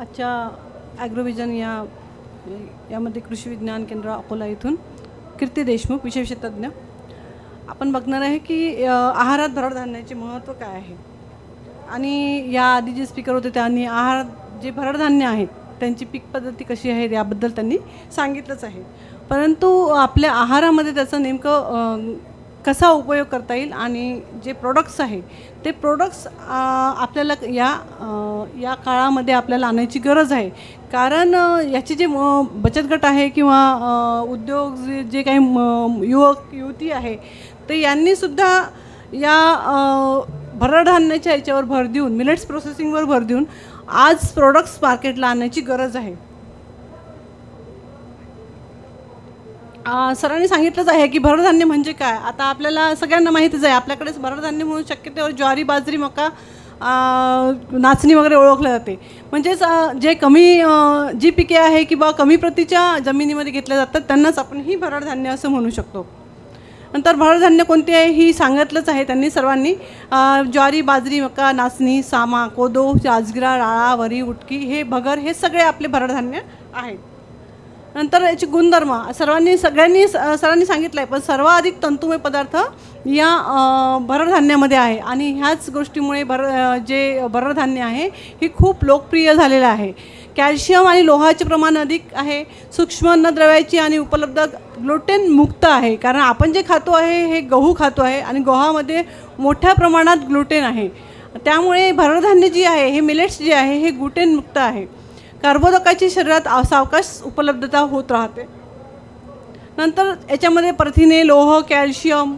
आजच्या ॲग्रोविजन यामध्ये कृषी विज्ञान केंद्र अकोला इथून कीर्ती देशमुख विषय तज्ञ आपण बघणार आहे की आहारात भरड धान्याचे महत्त्व काय आहे. आणि याआधी जे स्पीकर होते त्यांनी आहारात जे भरड धान्य आहेत त्यांची पीक पद्धती कशी आहे याबद्दल त्यांनी सांगितलंच आहे. परंतु आपल्या आहारामध्ये त्याचं नेमकं कसा उपयोग करता येईल आणि जे प्रोडक्ट्स आहे ते प्रोडक्ट्स आपल्याला या काळामध्ये आपल्याला आणायची गरज आहे. कारण याची जे बचत गट आहे किंवा उद्योग जे काही युवक युवती आहे तर यांनीसुद्धा या भरड धान्याच्या याच्यावर भर देऊन मिलेट्स प्रोसेसिंगवर भर देऊन आज प्रोडक्ट्स मार्केटला आणण्याची गरज आहे. सरांनी सांगितलंच आहे की भरडधान्य म्हणजे काय. आता आपल्याला सगळ्यांना माहितीच आहे आपल्याकडेच भरडधान्य म्हणून शक्यतेवर ज्वारी बाजरी मका नाचणी वगैरे ओळखले जाते. म्हणजेच जे जी पिके आहे किंवा कमी प्रतीच्या जमिनीमध्ये घेतल्या जातात त्यांनाच आपण ही भरडधान्य असं म्हणू शकतो. नंतर भरडधान्य कोणती आहे ही सांगितलंच आहे त्यांनी सर्वांनी. ज्वारी बाजरी मका नाचणी सामा कोदो राजगिरा राळा वरी उटकी हे भगर हे सगळे आपले भरडधान्य आहेत. नंतर याची गुणधर्म सरांनी सांगितलं आहे पण सर्वाधिक तंतुमय पदार्थ या भरडधान्यामध्ये आहे आणि ह्याच गोष्टीमुळे जे भरडधान्य आहे हे खूप लोकप्रिय झालेलं आहे. कॅल्शियम आणि लोहाचे प्रमाण अधिक आहे. सूक्ष्म अन्नद्रव्याची आणि उपलब्ध ग्लुटेन मुक्त आहे. कारण आपण जे खातो आहे हे गहू खातो आहे आणि गव्हामध्ये मोठ्या प्रमाणात ग्लुटेन आहे. त्यामुळे भरडधान्य जी आहे हे मिलेट्स जे आहे हे ग्लुटेन मुक्त आहे. कर्बोदकाची शरीरात सावकाश उपलब्धता होत राहते. नंतर याच्यामध्ये प्रथिने लोह कॅल्शियम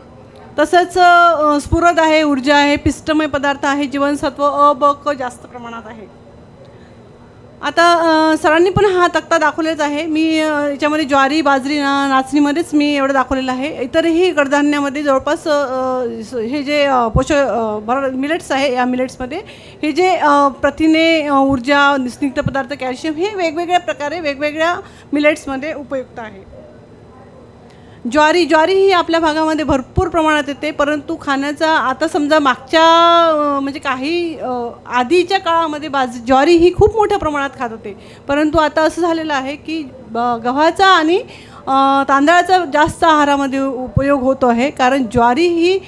तसंच स्फुरद आहे ऊर्जा आहे पिष्टमय पदार्थ आहे जीवनसत्व अ ब क जास्त प्रमाणात आहे. आता सरांनी पण हा तक्ता दाखवलेच आहे. मी याच्यामध्ये ज्वारी बाजरी नाचणीमध्येच मी एवढं दाखवलेलं आहे. इतरही कडधान्यामध्ये जवळपास हे जे मिलेट्स आहे या मिलेट्समध्ये हे जे प्रथिने ऊर्जा स्निग्ध पदार्थ कॅल्शियम हे वेगवेगळ्या प्रकारे वेगवेगळ्या मिलेट्समध्ये उपयुक्त आहे. ज्वारी ही आपल्या भागामध्ये भरपूर प्रमाणात येते. परंतु खाण्याचा आता समजा मागच्या म्हणजे काही आधीच्या काळामध्ये ज्वारी ही खूप मोठ्या प्रमाणात खात होते. परंतु आता असं झालेलं आहे की गव्हाचा आणि तांदळाचा जास्त आहारामध्ये उपयोग होतो आहे. कारण ज्वारी ही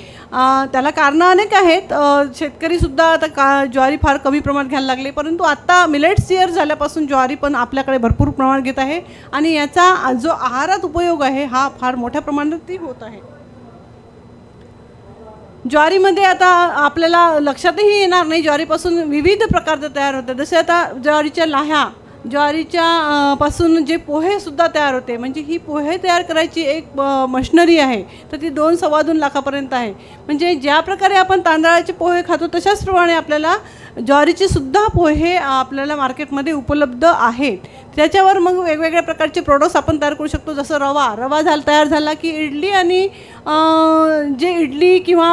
त्याला कारणं अनेक आहेत. शेतकरीसुद्धा आता ज्वारी फार कमी प्रमाणात घ्यायला लागले. परंतु आत्ता मिलेट्स इयर झाल्यापासून ज्वारी पण आपल्याकडे भरपूर प्रमाणात घेत आहे आणि याचा जो आहारात उपयोग आहे हा फार मोठ्या प्रमाणातही होत आहे. ज्वारीमध्ये आता आपल्याला लक्षातही येणार नाही ज्वारीपासून विविध प्रकारचं तयार होतं. जसे आता ज्वारीच्या लाह्या ज्वारीच्या पासून जे पोहेसुद्धा तयार होते. म्हणजे ही पोहे तयार करायची एक मशिनरी आहे तर ती 2-2.25 लाखापर्यंत आहे. म्हणजे ज्या प्रकारे आपण तांदळाचे पोहे खातो तशाच प्रमाणे आपल्याला ज्वारीचे सुद्धा पोहे आपल्याला मार्केटमध्ये उपलब्ध आहेत. त्याच्यावर मग वेगवेगळ्या प्रकारचे प्रोडक्ट्स आपण तयार करू शकतो. जसं रवा तयार झाला की इडली आणि जे इडली किंवा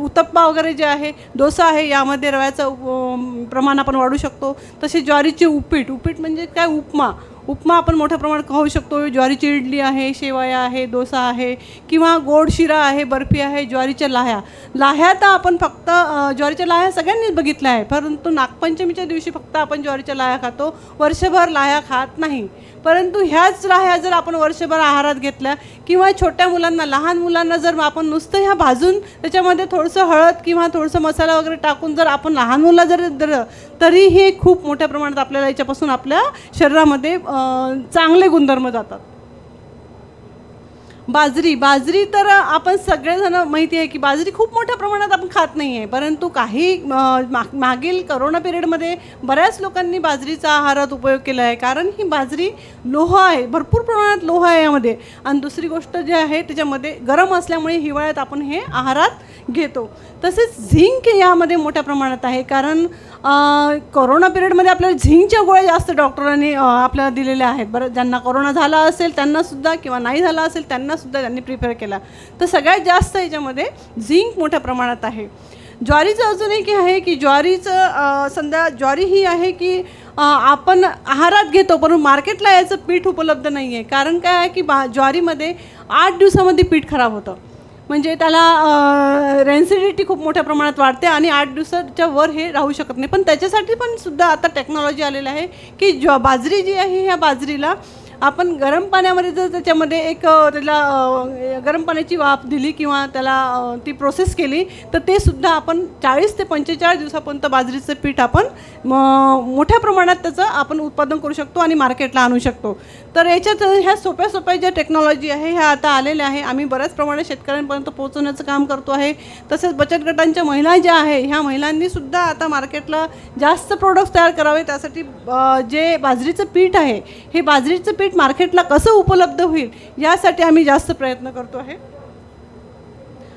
उत्तप्पा वगैरे जे आहे डोसा आहे यामध्ये रव्याचं प्रमाण आपण वाढवू शकतो. तसे ज्वारीचे उपीट म्हणजे काय उपमा आपण मोठ्या प्रमाणात खाऊ शकतो. ज्वारीची इडली आहे शेवया आहे डोसा आहे किंवा गोड शिरा आहे बर्फी आहे. ज्वारीच्या लाह्या तर आपण फक्त ज्वारीच्या लाह्या सगळ्यांनीच बघितल्या आहे. परंतु नागपंचमीच्या दिवशी फक्त आपण ज्वारीच्या लाह्या खातो. वर्षभर लाह्या खात नाही. परंतु ह्याच लाह्या जर आपण वर्षभर आहारात घेतल्या किंवा छोट्या मुलांना लहान मुलांना जर आपण नुसतं ह्या भाजून त्याच्यामध्ये थोडंसं हळद किंवा थोडंसं मसाला वगैरे टाकून जर आपण लहान मुलं जर दिलं तरी हे खूप मोठ्या प्रमाणात आपल्याला याच्यापासून आपल्या शरीरामध्ये चांगले गुणधर्म जातात. बाजरी तर आपण सगळेजण माहिती आहे की बाजरी खूप मोठ्या प्रमाणात आपण खात नाही आहे. परंतु काही मागील करोना पिरियडमध्ये बऱ्याच लोकांनी बाजरीचा आहारात उपयोग केला आहे. कारण ही बाजरी लोह आहे भरपूर प्रमाणात लोह आहे यामध्ये. आणि दुसरी गोष्ट जी आहे त्याच्यामध्ये गरम असल्यामुळे हिवाळ्यात आपण हे आहारात घेतो. तसेच झिंक यामध्ये मोठ्या प्रमाणात आहे. कारण कोरोना पिरियडमध्ये आपल्याला झिंकच्या गोळ्या जास्त डॉक्टरांनी आपल्याला दिलेल्या आहेत. बरं ज्यांना कोरोना झाला असेल त्यांनासुद्धा किंवा नाही झाला असेल त्यांनासुद्धा त्यांनी प्रिफर केला. तर सगळ्यात जास्त याच्यामध्ये झिंक मोठ्या प्रमाणात आहे. ज्वारीचं अजून एक आहे की ज्वारी ही आहे की आपण आहारात घेतो परंतु मार्केटला याचं पीठ उपलब्ध नाही आहे. कारण काय आहे की ज्वारीमध्ये 8 दिवसामध्ये पीठ खराब होतं. म्हणजे त्याला रेन्सिडिटी खूप मोठ्या प्रमाणात वाढते आणि 8 दिवसाच्या वर हे राहू शकत नाही. पण त्याच्यासाठी पण सुद्धा आता टेक्नॉलॉजी आलेलं आहे की बाजरी जी आहे ह्या बाजरीला आपण गरम पाण्यामध्ये जर त्याच्यामध्ये त्याला गरम पाण्याची वाफ दिली किंवा त्याला ती प्रोसेस केली तर ते सुद्धा आपण 40 ते 45 दिवसापर्यंत बाजरीचं पीठ आपण मोठ्या प्रमाणात त्याचं आपण उत्पादन करू शकतो आणि मार्केटला आणू शकतो. तर याच्यात ह्या सोप्या सोप्या ज्या टेक्नॉलॉजी आहे ह्या आता आलेल्या आहे. आम्ही बऱ्याच प्रमाणात शेतकऱ्यांपर्यंत पोहोचवण्याचं काम करतो आहे. तसेच बचत गटांच्या महिला ज्या आहे ह्या महिलांनीसुद्धा आता मार्केटला जास्त प्रोडक्ट्स तयार करावे. त्यासाठी जे बाजरीचं पीठ आहे हे बाजरीचं पीठ मार्केटला कसं उपलब्ध होईल यासाठी आम्ही जास्त प्रयत्न करतो आहे.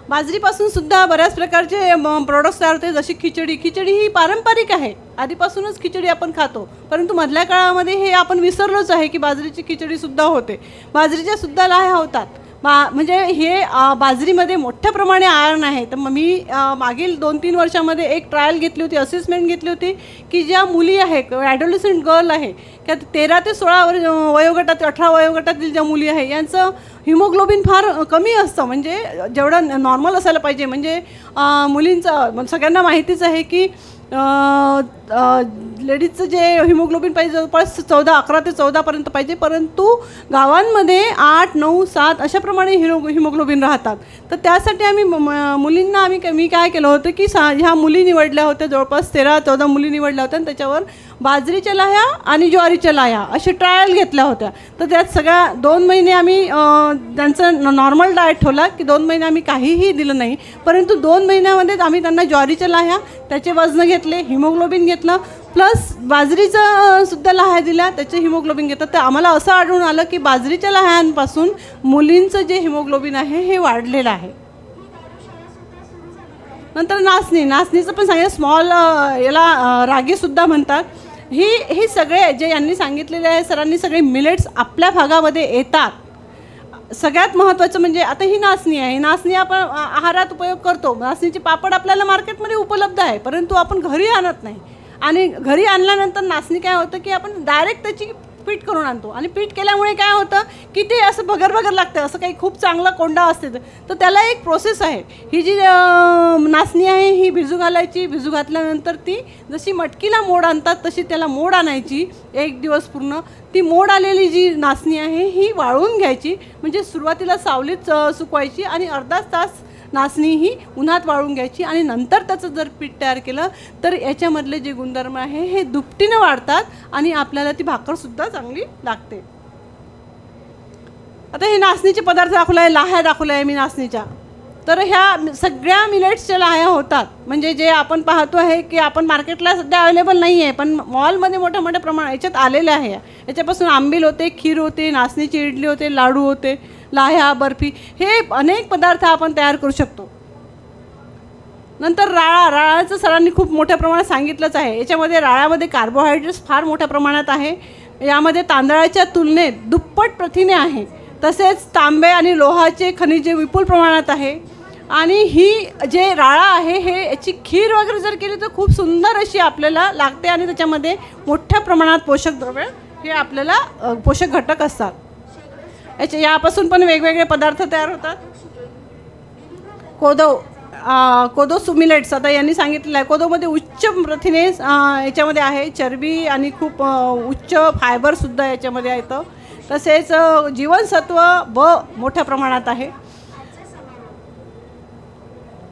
बाजरीपासून सुद्धा बऱ्याच प्रकारचे प्रोडक्ट्स तयार होते, जशी खिचडी ही पारंपरिक आहे. आधीपासूनच खिचडी आपण खातो, परंतु मधल्या काळामध्ये हे आपण विसरलोच आहे की बाजरीची खिचडीसुद्धा होते. बाजरीच्या सुद्धा लाह्या होतात. म्हणजे हे बाजरीमध्ये मोठ्या प्रमाणे आयर्न आहे. तर मी मागील 2-3 वर्षामध्ये एक ट्रायल घेतली होती, असेसमेंट घेतली होती की ज्या मुली आहे ॲडोलसंट गर्ल आहे त्या 13 ते 16 वयोगटात 18 वयोगटातील ज्या मुली आहे यांचं हिमोग्लोबिन फार कमी असतं, म्हणजे जेवढं नॉर्मल असायला पाहिजे. म्हणजे मुलींचं सगळ्यांना माहितीच आहे की लेडीजचं जे हिमोग्लोबिन पाहिजे जवळपास 11 ते 14पर्यंत पाहिजे, परंतु गावांमध्ये 8, 9, 7 अशाप्रमाणे हिमोग्लोबिन राहतात. तर त्यासाठी आम्ही मुलींना मी काय केलं होतं की ह्या मुली निवडल्या होत्या, जवळपास 13-14 मुली निवडल्या होत्या आणि त्याच्यावर बाजरीच्या लाह्या आणि ज्वारीच्या लाह्या असे ट्रायल घेतल्या होत्या. तर त्यात सगळ्या 2 महिने आम्ही त्यांचं नॉर्मल डाएट ठेवला की 2 महिने आम्ही काहीही दिलं नाही, परंतु 2 महिन्यामध्येच आम्ही त्यांना ज्वारीच्या लाह्या त्याचे वजन घेतले, हिमोग्लोबिन घेतलं, प्लस बाजरीचं सुद्धा लाह्या दिल्या त्याचे हिमोग्लोबिन घेतात. तर आम्हाला असं आढळून आलं की बाजरीच्या लाह्यांपासून मुलींचं जे हिमोग्लोबिन आहे हे वाढलेलं आहे. नंतर नाचणीचं पण सांगितलं, स्मॉल याला रागीसुद्धा म्हणतात. ही सगळे जे यांनी सांगितलेले आहे सरांनी सगळे मिलेट्स आपल्या भागामध्ये येतात. सगळ्यात महत्त्वाचं म्हणजे आता ही नाचणी आहे, नाचणी आपण आहारात उपयोग करतो. नाचणीचे पापड आपल्याला मार्केटमध्ये उपलब्ध आहे, परंतु आपण घरी आणत नाही. आणि घरी आणल्यानंतर नाचणी काय होतं की आपण डायरेक्ट त्याची पीठ करून आणतो आणि पीठ केल्यामुळे काय होतं की ते असं भगर लागतं, असं काही खूप चांगला कोंडा असते. तर त्याला एक प्रोसेस आहे. ही जी नाचणी आहे ही भिजू घालायची, भिजू घातल्यानंतर ती जशी मटकीला मोड आणतात तशी त्याला मोड आणायची 1 दिवस पूर्ण. ती मोड आलेली जी नाचणी आहे ही वाळून घ्यायची, म्हणजे सुरुवातीला सावलीत सुकवायची आणि अर्धा तास नाचणी ही उन्हात वाळून घ्यायची आणि नंतर त्याचं जर पीठ तयार केलं तर याच्यामधले जे गुणधर्म आहे हे दुपटीनं वाढतात आणि आपल्याला ती भाकरसुद्धा चांगली लागते. आता हे नाचणीचे पदार्थ दाखवले आहे, लाह्या दाखवल्या आहे मी नाचणीच्या. तर ह्या सगळ्या मिलेट्सच्या लाह्या होतात, म्हणजे जे आपण पाहतो आहे की आपण मार्केटला सध्या अवेलेबल नाही आहे, पण मॉलमध्ये मोठ्या प्रमाणात याच्यात आलेलं आहे. याच्यापासून आंबील होते, खीर होते, नाचणीची इडली होते, लाडू होते, लाह्या, बर्फी, हे अनेक पदार्थ आपण तयार करू शकतो. नंतर राळाचं सरांनी खूप मोठ्या प्रमाणात सांगितलंच आहे. याच्यामध्ये राळामध्ये कार्बोहायड्रेट्स फार मोठ्या प्रमाणात आहे. यामध्ये तांदळाच्या तुलनेत दुप्पट प्रथिने आहे. तसेच तांबे आणि लोहाचे खनिजे विपुल प्रमाणात आहे. आणि ही जे राळा आहे हे याची खीर वगैरे जर केली तर खूप सुंदर अशी आपल्याला लागते आणि त्याच्यामध्ये मोठ्या प्रमाणात पोषक द्रव्य हे आपल्याला पोषक घटक असतात. यापासून पण वेगवेगळे पदार्थ तयार होतात. कोदो मिलेट्स आता यांनी सांगितलेलं आहे. कोदोमध्ये उच्च प्रथिने याच्यामध्ये आहे, चरबी आणि खूप उच्च फायबरसुद्धा याच्यामध्ये येतं. तसेच जीवनसत्व मोठ्या प्रमाणात आहे.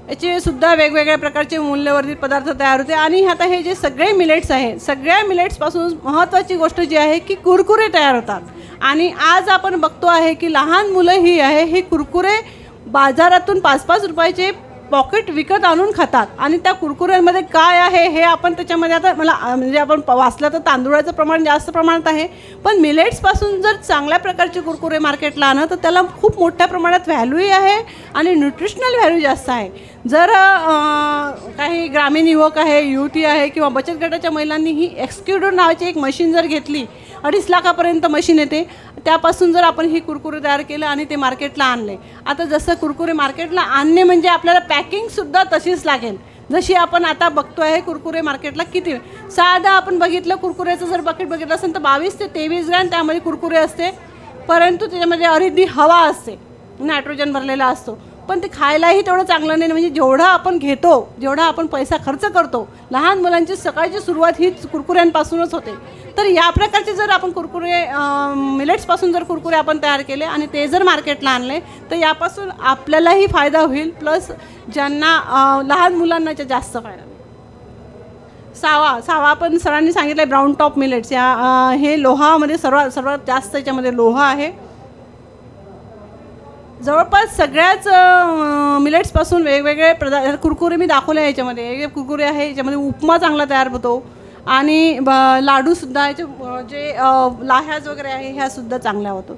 याचे सुद्धा वेगवेगळ्या प्रकारचे मूल्यवर्धित पदार्थ तयार होते. आणि आता हे जे सगळे मिलेट्स आहे, सगळ्या मिलेट्सपासून महत्त्वाची गोष्ट जी आहे की कुरकुरे तयार होतात. आणि आज आपण बघतो आहे की लहान मुलं ही आहे हे कुरकुरे बाजारातून 5-5 रुपयाचे पॉकेट विकत आणून खातात. आणि त्या कुरकुऱ्यांमध्ये काय आहे हे आपण त्याच्यामध्ये आता म्हणजे आपण वाचलं तर तांदूळाचं प्रमाण जास्त प्रमाणात आहे, पण मिलेट्सपासून जर चांगल्या प्रकारचे कुरकुरे मार्केटला आणलं तर त्याला खूप मोठ्या प्रमाणात व्हॅल्यूही आहे आणि न्यूट्रिशनल व्हॅल्यू जास्त आहे. जर काही ग्रामीण युवक आहे, युवती आहे किंवा बचत गटाच्या महिलांनी ही एक्सक्युडर नावाची एक मशीन जर घेतली, 2.5 लाखापर्यंत मशीन येते, त्यापासून जर आपण ही कुरकुरे तयार केलं आणि ते मार्केटला आणले. आता जसं कुरकुरे मार्केटला आणणे म्हणजे आपल्याला पॅकिंगसुद्धा तशीच लागेल जशी आपण आता बघतो आहे. कुरकुरे मार्केटला किती साधं आपण बघितलं, कुरकुऱ्याचं जर बकेट बघितलं असेल तर 22 ते 23 ग्रॅम त्यामध्ये कुरकुरे असते, परंतु त्याच्यामध्ये अरेदी हवा असते, नायट्रोजन भरलेला असतो. पण ते खायलाही तेवढं चांगलं नाही. म्हणजे जेवढा आपण घेतो, जेवढा आपण पैसा खर्च करतो, लहान मुलांची सकाळची सुरुवात हीच कुरकुऱ्यांपासूनच होते. तर या प्रकारचे जर आपण कुरकुरे मिलेट्सपासून जर कुरकुरे आपण तयार केले आणि ते जर मार्केटला आणले तर यापासून आपल्यालाही फायदा होईल, प्लस ज्यांना लहान मुलांना जास्त फायदा होईल. सावा पण सरांनी सांगितलं आहे, ब्राऊन टॉप मिलेट्स हे लोहामध्ये सर्वात जास्त याच्यामध्ये लोह आहे. जवळपास सगळ्याच मिलेट्सपासून वेगवेगळे कुरकुरे मी दाखवले आहे. याच्यामध्ये वेगवेगळे कुरकुरे आहे. याच्यामध्ये उपमा चांगला तयार होतो आणि लाडूसुद्धा याचे जे लाह्याज वगैरे आहे ह्यासुद्धा चांगल्या होतो.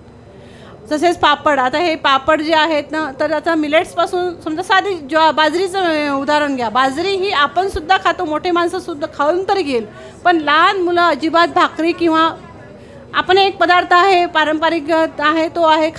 तसेच पापड, आता हे पापड जे आहेत ना, तर आता मिलेट्सपासून समजा साधी बाजरीचं उदाहरण घ्या. बाजरी ही आपणसुद्धा खातो, मोठे माणसंसुद्धा खाऊन तरी घेईल, पण लहान मुलं अजिबात भाकरी किंवा आपण एक पदार्थ आहे पारंपरिक आहे तो आहे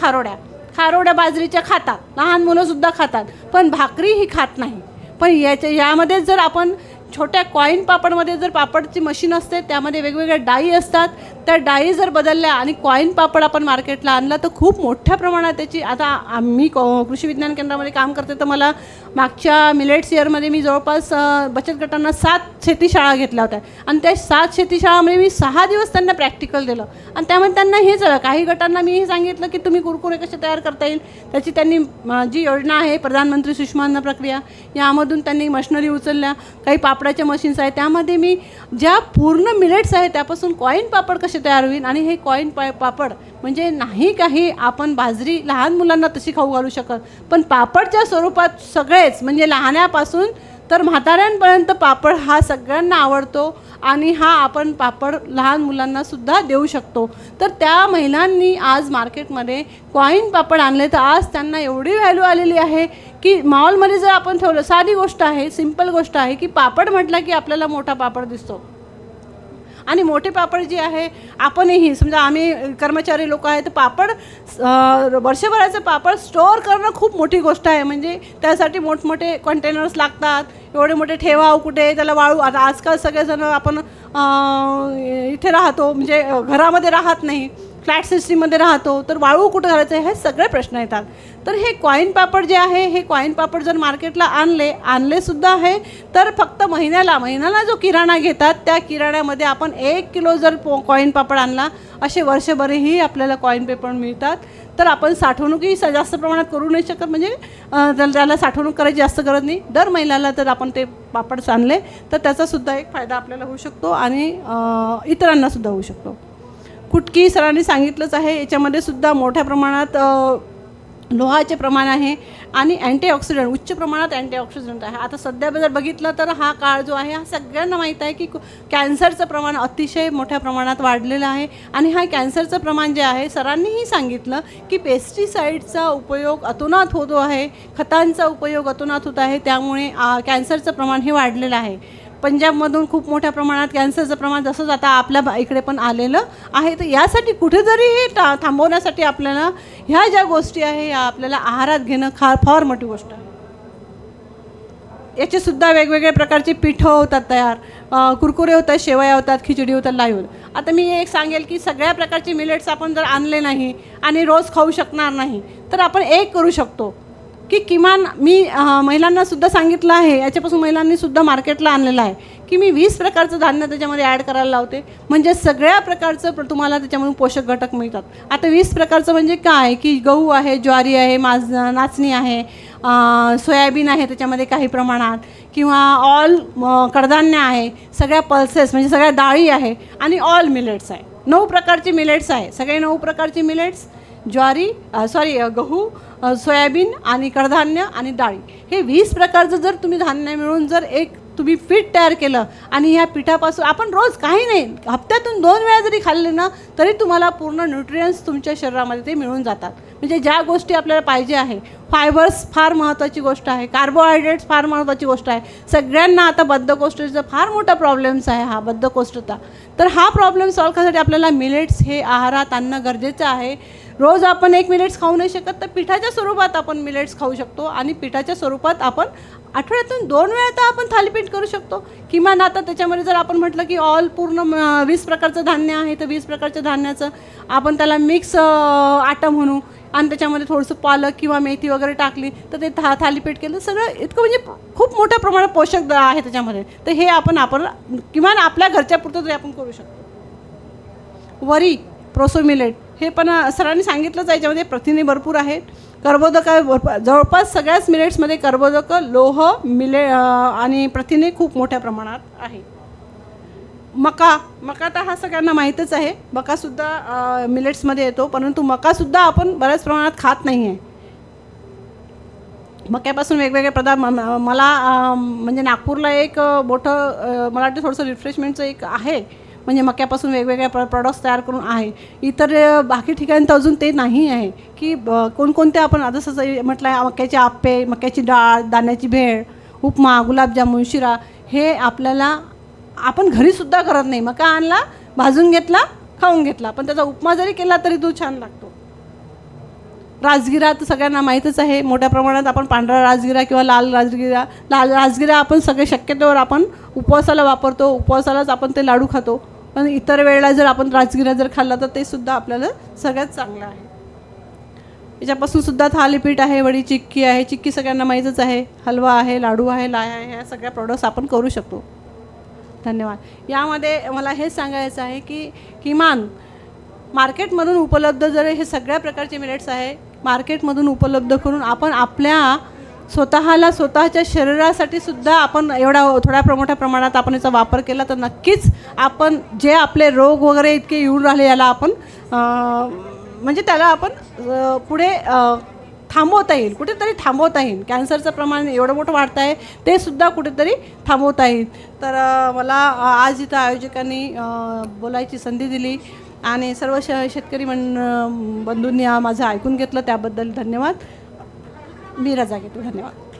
खारोड्या बाजरीच्या खातात, लहान मुलंसुद्धा खातात, पण भाकरी ही खात नाही. पण यामध्ये जर आपण छोट्या कॉईन पापडमध्ये जर पापडची मशीन असते, त्यामध्ये वेगवेगळ्या डाळी असतात, त्या डाळी जर बदलल्या आणि कॉईन पापड आपण मार्केटला आणला तर खूप मोठ्या प्रमाणात त्याची, आता आम्ही कृषी विज्ञान केंद्रामध्ये काम करते, तर मला मागच्या मिलेट्स इयरमध्ये मी जवळपास बचत गटांना 7 शेतीशाळा घेतल्या होत्या आणि त्या 7 शेतीशाळामध्ये मी 6 दिवस त्यांना प्रॅक्टिकल दिलं आणि त्यामध्ये त्यांना हेच झालं. काही गटांना मी हे सांगितलं की तुम्ही कुरकुरे कसे तयार करता येईल, त्याची त्यांनी जी योजना आहे प्रधानमंत्री सूक्ष्म अन्न प्रक्रिया, यामधून त्यांनी मशिनरी उचलल्या. काही पापडाच्या मशीन्स आहेत, त्यामध्ये मी ज्या पूर्ण मिलेट्स आहेत त्यापासून कॉईन पापड कसे तयार होईल. आणि हे कॉईन पापड म्हणजे नाही काही आपण बाजरी लहान मुलांना तशी खाऊ घालू शकत, पण पापडच्या स्वरूपात सगळेच म्हणजे लहान्यापासून तर म्हाताऱ्यांपर्यंत पापड हा सगळ्यांना आवडतो आणि हा आपण पापड लहान मुलांनासुद्धा देऊ शकतो. तर त्या महिलांनी आज मार्केटमध्ये कॉईन पापड आणले, तर आज त्यांना एवढी व्हॅल्यू आलेली आहे की मॉलमध्ये जर आपण ठेवलं, साधी गोष्ट आहे, सिंपल गोष्ट आहे की पापड म्हटलं की आपल्याला मोठा पापड दिसतो. आणि मोठे पापड जे आहे, आपणही समजा आम्ही कर्मचारी लोक आहे, तर पापड वर्षभराचं पापड स्टोअर करणं खूप मोठी गोष्ट आहे. म्हणजे त्यासाठी मोठमोठे कंटेनर्स लागतात, एवढे मोठे ठेवाव कुठे, त्याला वाळू. आता आजकाल सगळेजण आपण इथे राहतो, म्हणजे घरामध्ये राहत नाही, फ्लॅट सिस्टीममध्ये राहतो, तर वाळू कुठं घालायचं हे सगळे प्रश्न येतात. तर हे कॉईन पापड जे आहे, हे कॉईन पापड जर मार्केटला आणलेसुद्धा आहे, तर फक्त महिन्याला जो किराणा घेतात त्या किराण्यामध्ये आपण 1 किलो जर कॉईन पापड आणला, असे वर्षभरही आपल्याला कॉईन पेपर मिळतात. तर आपण साठवणूकही जास्त प्रमाणात करू नाही शकत, म्हणजे त्याला साठवणूक करायची जास्त गरज नाही. दर महिन्याला जर आपण ते पापड आणले तर त्याचासुद्धा एक फायदा आपल्याला होऊ शकतो आणि इतरांनासुद्धा होऊ शकतो. कुटकी सरांनी सांगितलंच आहे, याच्यामध्ये सुद्धा मोठ्या प्रमाणात लोहाचे प्रमाण आहे आणि अँटीऑक्सिडंट, उच्च प्रमाणात अँटीऑक्सिडंट आहे. आता सध्या जर बघितलं तर हा काळ जो आहे, हा सगळ्यांना माहीत आहे की कॅन्सरचं प्रमाण अतिशय मोठ्या प्रमाणात वाढलेलं आहे. आणि हा कॅन्सरचं प्रमाण जे आहे, सरांनीही सांगितलं की पेस्टिसाईडचा उपयोग अतोनात होतो आहे, खतांचा उपयोग अतोनात होत आहे, त्यामुळे कॅन्सरचं प्रमाण हे वाढलेलं आहे. पंजाबमधून खूप मोठ्या प्रमाणात कॅन्सरचं प्रमाण जसंच आता आपल्या इकडे पण आलेलं आहे. तर यासाठी कुठेतरी हे थांबवण्यासाठी आपल्याला ह्या ज्या गोष्टी आहे या आपल्याला आहारात घेणं फार मोठी गोष्ट आहे. याचेसुद्धा वेगवेगळ्या प्रकारचे पिठं होतात तयार, कुरकुरे होतात, शेवया होतात, खिचडी होतात, लाईव. आता मी एक सांगेल की सगळ्या प्रकारचे मिलेट्स आपण जर आणले नाही आणि रोज खाऊ शकणार नाही, तर आपण एक करू शकतो की किमान मी महिलांनासुद्धा सांगितलं आहे, याच्यापासून महिलांनीसुद्धा मार्केटला आणलेलं आहे की मी 20 प्रकारचं धान्य त्याच्यामध्ये ॲड करायला लावते, म्हणजे सगळ्या प्रकारचं तुम्हाला त्याच्यामधून पोषक घटक मिळतात. आता 20 प्रकारचं म्हणजे काय की गहू आहे, ज्वारी आहे, नाचणी आहे, सोयाबीन आहे त्याच्यामध्ये काही प्रमाणात, किंवा ऑल कडधान्य आहे, सगळ्या पल्सेस म्हणजे सगळ्या डाळी आहे आणि ऑल मिलेट्स आहे. 9 प्रकारचे मिलेट्स आहे, सगळे 9 प्रकारचे मिलेट्स, गहू, सोयाबीन आणि कडधान्य आणि डाळी, हे 20 प्रकारचं जर तुम्ही धान्य मिळून जर एक तुम्ही पीठ तयार केलं आणि ह्या पिठापासून आपण रोज काही नाही, हप्त्यातून 2 वेळा जरी खाल्ले ना, तरी तुम्हाला पूर्ण न्यूट्रियन्स तुमच्या शरीरामध्ये ते मिळून जातात. म्हणजे ज्या गोष्टी आपल्याला पाहिजे आहे, फायबर्स फार महत्त्वाची गोष्ट आहे, कार्बोहायड्रेट्स फार महत्त्वाची गोष्ट आहे. सगळ्यांना आता बद्धकोष्ठाचा फार मोठा प्रॉब्लेम्स आहे, हा बद्धकोष्ठता. तर हा प्रॉब्लेम सॉल्व्ह करण्यासाठी आपल्याला मिलेट्स हे आहारात आणणं गरजेचं आहे. रोज आपण 1 मिलेट्स खाऊ नाही शकत, तर पिठाच्या स्वरूपात आपण मिलेट्स खाऊ शकतो आणि पिठाच्या स्वरूपात आपण आठवड्यातून 2 वेळा तर आपण थालीपीठ करू शकतो. किमान आता त्याच्यामध्ये जर आपण म्हटलं की ऑल पूर्ण 20 प्रकारचं धान्य आहे, तर 20 प्रकारच्या धान्याचं आपण त्याला मिक्स आटा म्हणू आणि त्याच्यामध्ये थोडंसं पालक किंवा मेथी वगैरे टाकली तर ते थालीपीठ केलं. सगळं इतकं म्हणजे खूप मोठ्या प्रमाणात पोषक आहे त्याच्यामध्ये. तर हे आपण किमान आपल्या घरच्यापुरतं तरी आपण करू शकतो. वरी, प्रोसो मिलेट हे पण सरांनी सांगितलंच आहे, याच्यामध्ये प्रथिने भरपूर आहेत. कर्बोदक जवळपास सगळ्याच मिलेट्समध्ये कर्बोदक, लोह, आणि प्रथिने खूप मोठ्या प्रमाणात आहे. मका तर हा सगळ्यांना माहीतच आहे. मकासुद्धा मिलेट्समध्ये येतो, परंतु मकासुद्धा आपण बऱ्याच प्रमाणात खात नाही आहे. मक्यापासून वेगवेगळे पदार्थ मला म्हणजे नागपूरला एक मोठं मला वाटतं थोडंसं रिफ्रेशमेंटचं एक आहे, म्हणजे मक्यापासून वेगवेगळे प्रॉडक्ट्स तयार करून आहे. इतर बाकी ठिकाणी तर अजून ते नाही आहे की कोणकोणते आपण आता जसं म्हटलं आहे मक्याचे आप्पे, मक्याची डाळ, दाण्याची भेळ, उपमा, गुलाबजामुन, शिरा हे आपण घरीसुद्धा करत नाही. मका आणला, भाजून घेतला, खाऊन घेतला, पण त्याचा उपमा जरी केला तरी तो छान लागतो. राजगिरा तर सगळ्यांना माहीतच आहे. मोठ्या प्रमाणात आपण पांढरा राजगिरा किंवा लाल राजगिरा आपण सगळे शक्यतोवर आपण उपवासाला वापरतो. उपवासालाच आपण ते लाडू खातो, पण इतर वेळेला जर आपण राजगिरा जर खाल्ला तर ते सुद्धा आपल्याला सगळ्यात चांगलं आहे. याच्यापासून सुद्धा थालीपीठ आहे, वडी चिक्की आहे. चिक्की सगळ्यांना माहीतच आहे. हलवा आहे, लाडू आहे, लाया आहे, ह्या सगळ्या प्रोडक्ट्स आपण करू शकतो. धन्यवाद. यामध्ये मला हेच सांगायचं आहे की किमान मार्केटमधून उपलब्ध जर हे सगळ्या प्रकारचे मिलेट्स आहे, मार्केटमधून उपलब्ध करून आपण आपल्या स्वतःच्या शरीरासाठी सुद्धा आपण थोड्या मोठ्या प्रमाणात आपण याचा वापर केला तर नक्कीच आपण जे आपले रोग वगैरे इतके येऊन राहिले याला आपण म्हणजे त्याला आपण पुढे थांबवता येईल, कुठेतरी थांबवता येईल. कॅन्सरचं प्रमाण एवढं मोठं वाढतं आहे, ते सुद्धा कुठेतरी थांबवता येईल. तर मला आज इथं आयोजकांनी बोलायची संधी दिली आणि सर्व शेतकरी बंधूंनी माझं ऐकून घेतलं, त्याबद्दल धन्यवाद. मी रजा घेतो. धन्यवाद.